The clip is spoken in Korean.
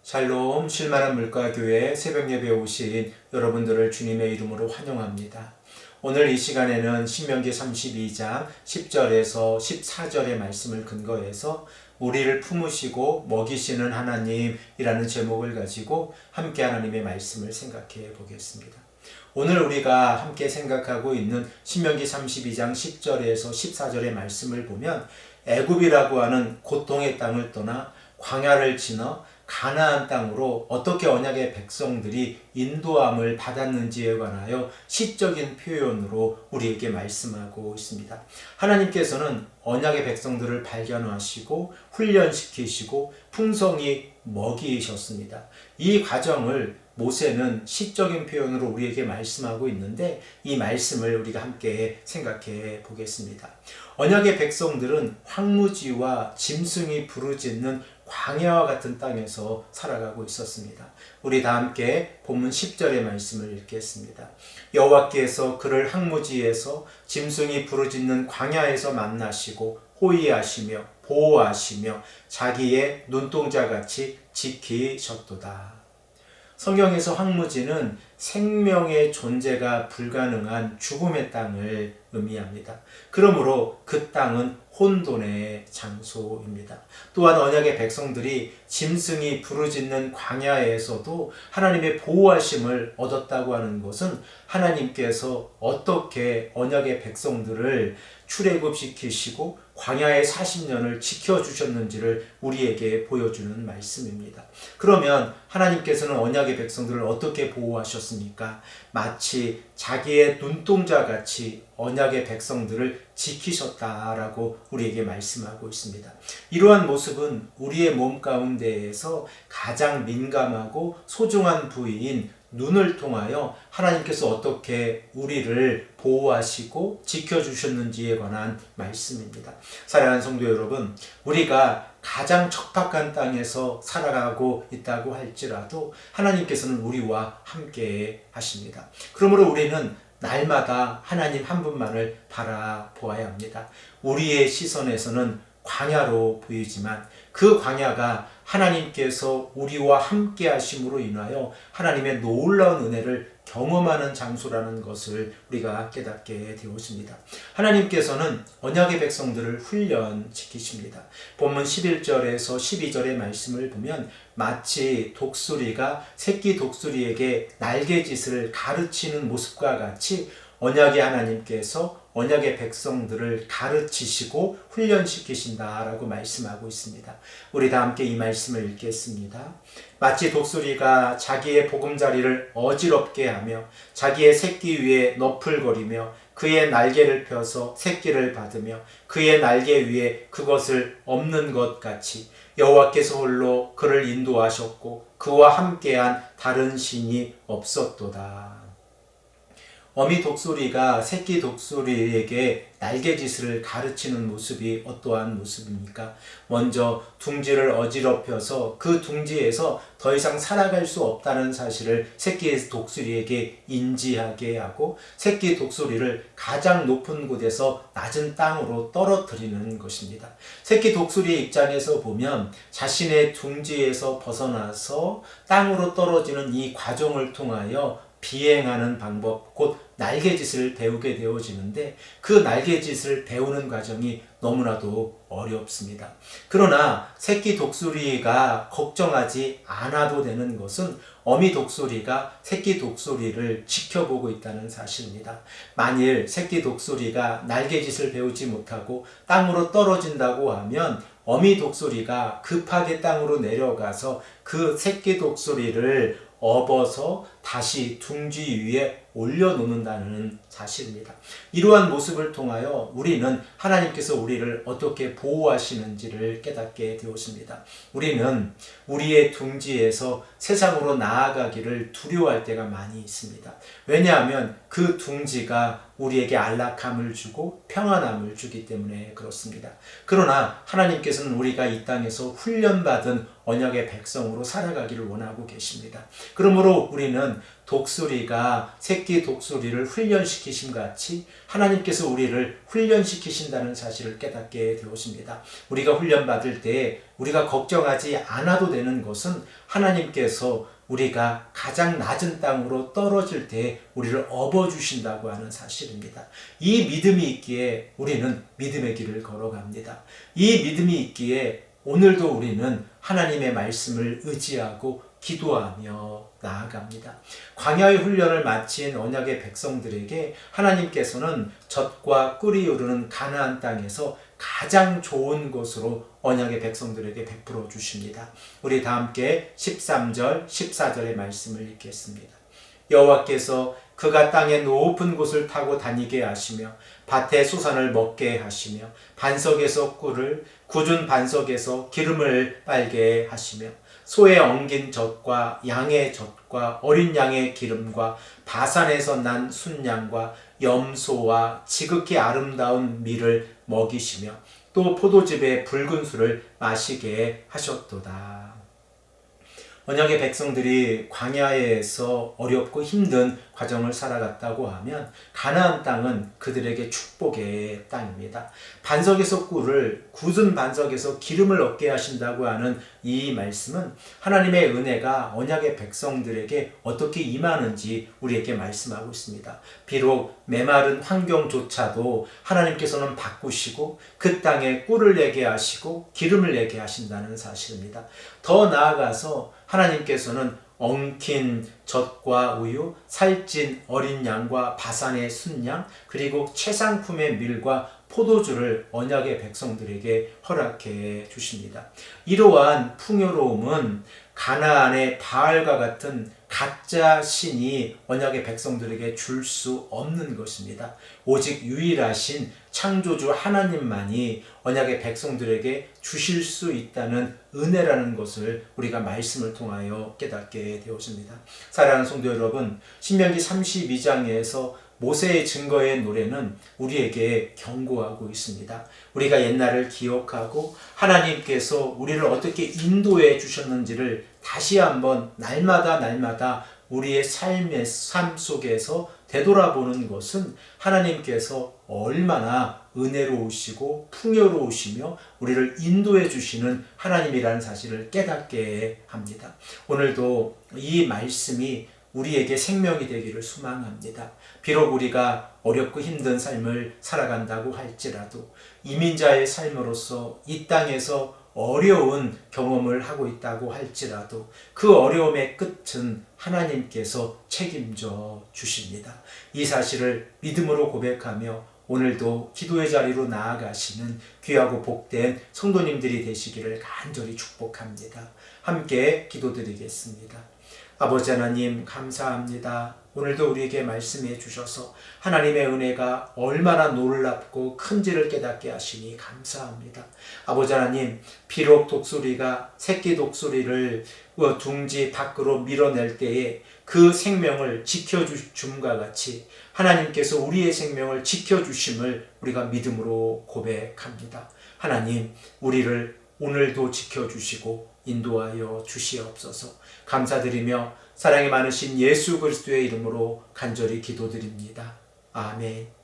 샬롬 쉴만한 물가교회 새벽예배에 오신 여러분들을 주님의 이름으로 환영합니다. 오늘 이 시간에는 신명기 32장 10절에서 14절의 말씀을 근거해서 우리를 품으시고 먹이시는 하나님이라는 제목을 가지고 함께 하나님의 말씀을 생각해 보겠습니다. 오늘 우리가 함께 생각하고 있는 신명기 32장 10절에서 14절의 말씀을 보면 애굽이라고 하는 고통의 땅을 떠나 광야를 지나 가나안 땅으로 어떻게 언약의 백성들이 인도함을 받았는지에 관하여 시적인 표현으로 우리에게 말씀하고 있습니다. 하나님께서는 언약의 백성들을 발견하시고 훈련시키시고 풍성히 먹이셨습니다. 이 과정을 모세는 시적인 표현으로 우리에게 말씀하고 있는데 이 말씀을 우리가 함께 생각해 보겠습니다. 언약의 백성들은 황무지와 짐승이 부르짖는 광야와 같은 땅에서 살아가고 있었습니다. 우리 다 함께 본문 10절의 말씀을 읽겠습니다. 여호와께서 그를 황무지에서 짐승이 부르짖는 광야에서 만나시고 호위하시며 보호하시며 자기의 눈동자같이 지키셨도다. 성경에서 황무지는 생명의 존재가 불가능한 죽음의 땅을 의미합니다. 그러므로 그 땅은 혼돈의 장소입니다. 또한 언약의 백성들이 짐승이 부르짖는 광야에서도 하나님의 보호하심을 얻었다고 하는 것은 하나님께서 어떻게 언약의 백성들을 출애굽시키시고 광야의 40년을 지켜주셨는지를 우리에게 보여주는 말씀입니다. 그러면 하나님께서는 언약의 백성들을 어떻게 보호하셨습니까? 마치 자기의 눈동자같이 언약의 백성들을 지키셨다라고 우리에게 말씀하고 있습니다. 이러한 모습은 우리의 몸 가운데에서 가장 민감하고 소중한 부위인 눈을 통하여 하나님께서 어떻게 우리를 보호하시고 지켜주셨는지에 관한 말씀입니다. 사랑하는 성도 여러분, 우리가 가장 척박한 땅에서 살아가고 있다고 할지라도 하나님께서는 우리와 함께 하십니다. 그러므로 우리는 날마다 하나님 한 분만을 바라보아야 합니다. 우리의 시선에서는 광야로 보이지만 그 광야가 하나님께서 우리와 함께 하심으로 인하여 하나님의 놀라운 은혜를 경험하는 장소라는 것을 우리가 깨닫게 되었습니다. 하나님께서는 언약의 백성들을 훈련시키십니다. 본문 11절에서 12절의 말씀을 보면 마치 독수리가 새끼 독수리에게 날개짓을 가르치는 모습과 같이 언약의 하나님께서 언약의 백성들을 가르치시고 훈련시키신다라고 말씀하고 있습니다. 우리 다 함께 이 말씀을 읽겠습니다. 마치 독수리가 자기의 보금자리를 어지럽게 하며 자기의 새끼 위에 너풀거리며 그의 날개를 펴서 새끼를 받으며 그의 날개 위에 그것을 엎는 것 같이 여호와께서 홀로 그를 인도하셨고 그와 함께한 다른 신이 없었도다. 어미 독수리가 새끼 독수리에게 날개짓을 가르치는 모습이 어떠한 모습입니까? 먼저 둥지를 어지럽혀서 그 둥지에서 더 이상 살아갈 수 없다는 사실을 새끼 독수리에게 인지하게 하고 새끼 독수리를 가장 높은 곳에서 낮은 땅으로 떨어뜨리는 것입니다. 새끼 독수리의 입장에서 보면 자신의 둥지에서 벗어나서 땅으로 떨어지는 이 과정을 통하여 비행하는 방법, 곧 날개짓을 배우게 되어지는데 그 날개짓을 배우는 과정이 너무나도 어렵습니다. 그러나 새끼 독수리가 걱정하지 않아도 되는 것은 어미 독수리가 새끼 독수리를 지켜보고 있다는 사실입니다. 만일 새끼 독수리가 날개짓을 배우지 못하고 땅으로 떨어진다고 하면 어미 독수리가 급하게 땅으로 내려가서 그 새끼 독수리를 업어서 다시 둥지 위에 올려놓는다는 사실입니다. 이러한 모습을 통하여 우리는 하나님께서 우리를 어떻게 보호하시는지를 깨닫게 되었습니다. 우리는 우리의 둥지에서 세상으로 나아가기를 두려워할 때가 많이 있습니다. 왜냐하면 그 둥지가 우리에게 안락함을 주고 평안함을 주기 때문에 그렇습니다. 그러나 하나님께서는 우리가 이 땅에서 훈련받은 언약의 백성으로 살아가기를 원하고 계십니다. 그러므로 우리는 독수리가 새끼 독수리를 훈련시키심 같이 하나님께서 우리를 훈련시키신다는 사실을 깨닫게 되었습니다. 우리가 훈련받을 때 우리가 걱정하지 않아도 되는 것은 하나님께서 우리가 가장 낮은 땅으로 떨어질 때 우리를 업어주신다고 하는 사실입니다. 이 믿음이 있기에 우리는 믿음의 길을 걸어갑니다. 이 믿음이 있기에 오늘도 우리는 하나님의 말씀을 의지하고 기도하며 나아갑니다. 광야의 훈련을 마친 언약의 백성들에게 하나님께서는 젖과 꿀이 흐르는 가나안 땅에서 가장 좋은 것으로 언약의 백성들에게 베풀어 주십니다. 우리 다 함께 13절, 14절의 말씀을 읽겠습니다. 여호와께서 그가 땅의 높은 곳을 타고 다니게 하시며 밭의 수산을 먹게 하시며 반석에서 꿀을 굳은 반석에서 기름을 빨게 하시며 소의 엉긴 젖과 양의 젖과 어린 양의 기름과 바산에서 난 순양과 염소와 지극히 아름다운 밀을 먹이시며 또 포도즙의 붉은 술을 마시게 하셨도다. 언약의 백성들이 광야에서 어렵고 힘든 과정을 살아갔다고 하면 가나안 땅은 그들에게 축복의 땅입니다. 반석에서 꿀을, 굳은 반석에서 기름을 얻게 하신다고 하는 이 말씀은 하나님의 은혜가 언약의 백성들에게 어떻게 임하는지 우리에게 말씀하고 있습니다. 비록 메마른 환경조차도 하나님께서는 바꾸시고 그 땅에 꿀을 내게 하시고 기름을 내게 하신다는 사실입니다. 더 나아가서 하나님께서는 엉킨 젖과 우유, 살찐 어린 양과 바산의 순양, 그리고 최상품의 밀과 포도주를 언약의 백성들에게 허락해 주십니다. 이러한 풍요로움은 가나안의 바알과 같은 가짜 신이 언약의 백성들에게 줄 수 없는 것입니다. 오직 유일하신 창조주 하나님만이 언약의 백성들에게 주실 수 있다는 은혜라는 것을 우리가 말씀을 통하여 깨닫게 되었습니다. 사랑하는 성도 여러분, 신명기 32장에서 모세의 증거의 노래는 우리에게 경고하고 있습니다. 우리가 옛날을 기억하고 하나님께서 우리를 어떻게 인도해 주셨는지를 다시 한번 날마다 우리의 삶 속에서 되돌아보는 것은 하나님께서 얼마나 은혜로우시고 풍요로우시며 우리를 인도해 주시는 하나님이라는 사실을 깨닫게 합니다. 오늘도 이 말씀이 우리에게 생명이 되기를 소망합니다. 비록 우리가 어렵고 힘든 삶을 살아간다고 할지라도 이민자의 삶으로서 이 땅에서 어려운 경험을 하고 있다고 할지라도 그 어려움의 끝은 하나님께서 책임져 주십니다. 이 사실을 믿음으로 고백하며 오늘도 기도의 자리로 나아가시는 귀하고 복된 성도님들이 되시기를 간절히 축복합니다. 함께 기도드리겠습니다. 아버지 하나님 감사합니다. 오늘도 우리에게 말씀해 주셔서 하나님의 은혜가 얼마나 놀랍고 큰지를 깨닫게 하시니 감사합니다. 아버지 하나님, 비록 독수리가 새끼 독수리를 둥지 밖으로 밀어낼 때에 그 생명을 지켜줌과 같이 하나님께서 우리의 생명을 지켜주심을 우리가 믿음으로 고백합니다. 하나님, 우리를 오늘도 지켜주시고 인도하여 주시옵소서. 감사드리며 사랑이 많으신 예수 그리스도의 이름으로 간절히 기도드립니다. 아멘.